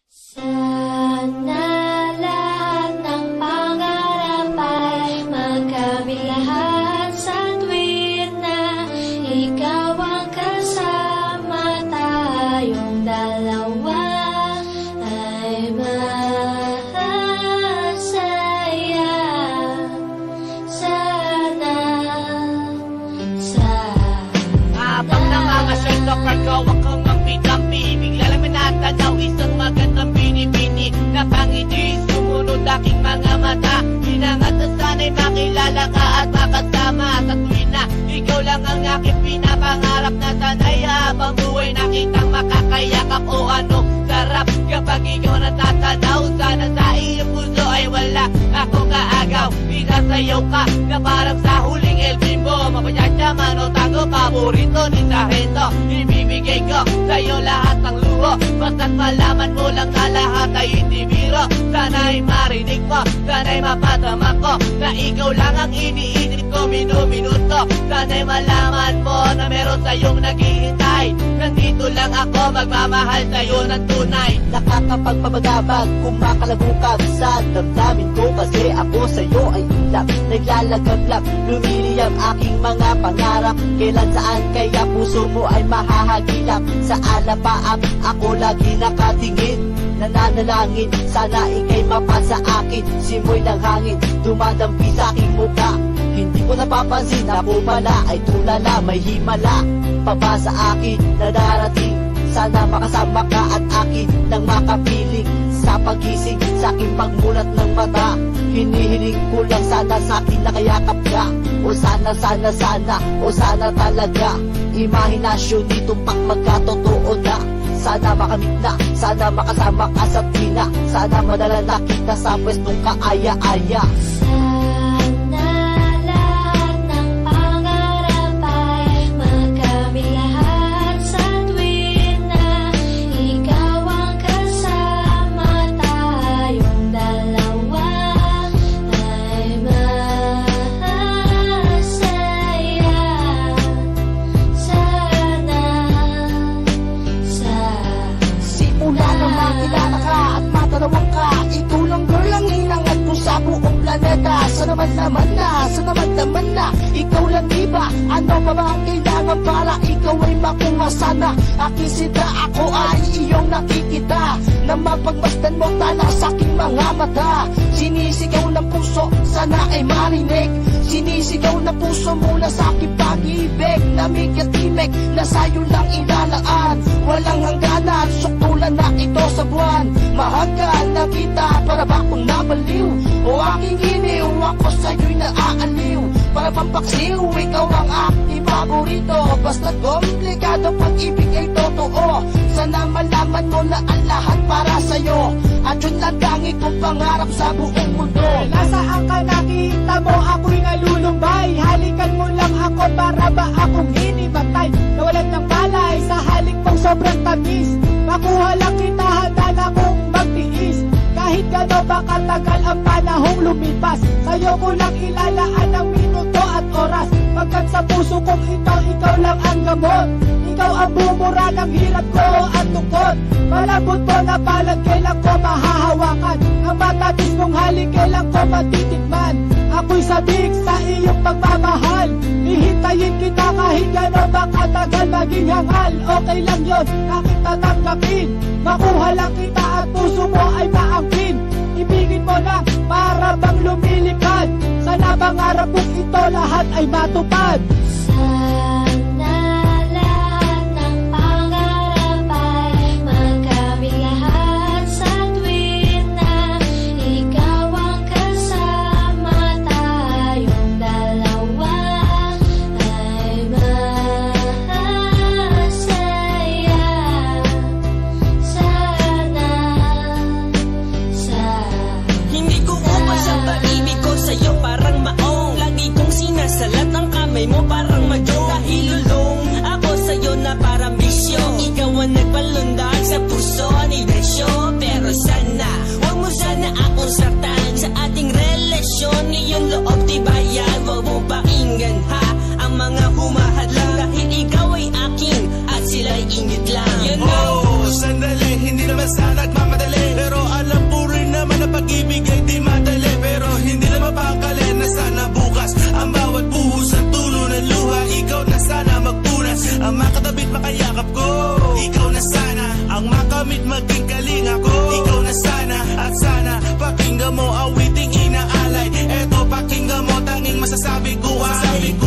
Sana lahat ng pangarap ay magkamit lahat sa tuwid na ikaw ang kasama, tayong dalawa ay masaya. Sana Habang nangangasyal ka, kagawak kang magpitampi, bigla lang may natanaw isang magandang bini-bini na pangiti, sumunod aking mga mata. Hinangat na sana'y makilala ka at makasama sa tuwin na ikaw lang ang aking pinapangarap na sanay. Habang buhay nakitang makakayakap o ano sarap kapag ikaw natatanaw. Sana sa iyong puso ay wala akong kaagaw, pinasayaw ka na parang sa huling El Bimbo. Mapanyasya man o tango, paborito ni Sargento, ibibigay ko sa'yo lahat ng luho, basta't malaman mo lang na lahat ay hindi biro. Sana'y marinig mo, sana'y mapadama ko na ikaw lang ang iniisip ko minuto. Sana'y malaman mo na meron sa'yong naghihintay, nandito lang ako magmamahal sa'yo ng tunay. Nakakapagpabagabag, kumakalagukab sa damdamin ko, kasi ako sa'yo ay ilap, naglalagablak, lumiliyang aking mga pangarap. Kailan saan kaya puso mo ay mahahagilap? Sa alapaap ako lagi nakatingin, nananalangin sana ika'y mapasa akin. Simoy ng hangin dumadampi sa aking muka, hindi ko napapansin na pala ay tulala, may himala pa ba sa akin na darating. Sana makasama ka at akin nang makapiling sa pagising, sa aking pagmulat ng mata. Hinihiling ko lang sana sa akin nakayakap ka, o sana, o sana talaga. Imahinasyon nitong magkatotoo na. Sana makamit na, sana makasama ka sa tina, sana madala na kita sa pwestong kaaya-aya. Sana lahat ng pangarap ay magkamit lahat sa tuwid na ikaw ang kasama, tayong dalawa ay masaya. Simula nang makilala ka at matalawang ka, ikaw lang girl ang hinangat ko sa buong planeta. Sa naman na, ikaw lang diba? Ano pa ba ang kailangan para ikaw ay makuha? Sana aking sinta, ako ay iyong nakikita, na mapagmasdan mo tala sa aking mga mata. Sinisigaw ng puso, sana ay marinig, sinisigaw ng puso mula sa aking pag-ibig. Lamig at timig na sa'yo lang ilalaan, walang hangganan, suktulan na ito sa buwan. Mahagkan na kita, para ba akong nabaliw? O aking iniw, ako sa'yo'y naaaliw. Para pampaksiw, ikaw ang aking paborito. Basta komplikado, pag-ibig ay totoo. Sana malaman mo na ang lahat para sa'yo, at yun lang tangi kong pangarap sa buong mundo. Nasaan ka, nakita mo ako'y nalulumbay? Halikan mo lang ako, para ba akong hinimatay? Nawalan ng balay sa halik mong sobrang tamis. Makuha lang kita, handa na kong magtiis. Kahit gano'n ba katagal ang panahong lumipas, sa'yo ko lang ilalaan ang minuto at oras. Pagkat sa puso kong ito, ikaw lang ang gamot. Ikaw ang bumura ng hirap ko at tungkot. Malambot mo na palad, kailan ko mahahawakan. Ang matatis mong halik, kailan ko matitikman. Ako'y sabik sa iyong pagmamahal, hihintayin kita kahit gano'n ba katagal. Maging hangal, okay lang yun, aking tatanggapin. Makuha lang kita at puso mo ay maangkin. Ibigin mo na para bang lumilipad, sana pangarap kong ito lahat ay matupad. Sana lahat ng pangarap ay magkamit lahat sa tuwid na ikaw ang kasama, tayong dalawa ay masaya. Hindi ko upas ang pag-ibig ko sa'yo, parang maong. Lagi kong sinasalat ang kamay mo, parang magyong. Dahil lulong ako sa'yo na parang bisyo, ikaw ang nagpalundag sa puso ni desyo. Pero sana, huwag mo sana akong saktan sa ating relasyon. Iyong loob tibayan, huwag mo pakinggan ha ang mga humahadlang. Dahil ikaw ay aking at sila'y ingit lang. You know, sandali, hindi naman sana nagmamadali. Kapit maging kalinga ko, ikaw na sana. At sana pakinggan mo awiting inaalay. Eto pakinggan mo, tanging masasabi ko ay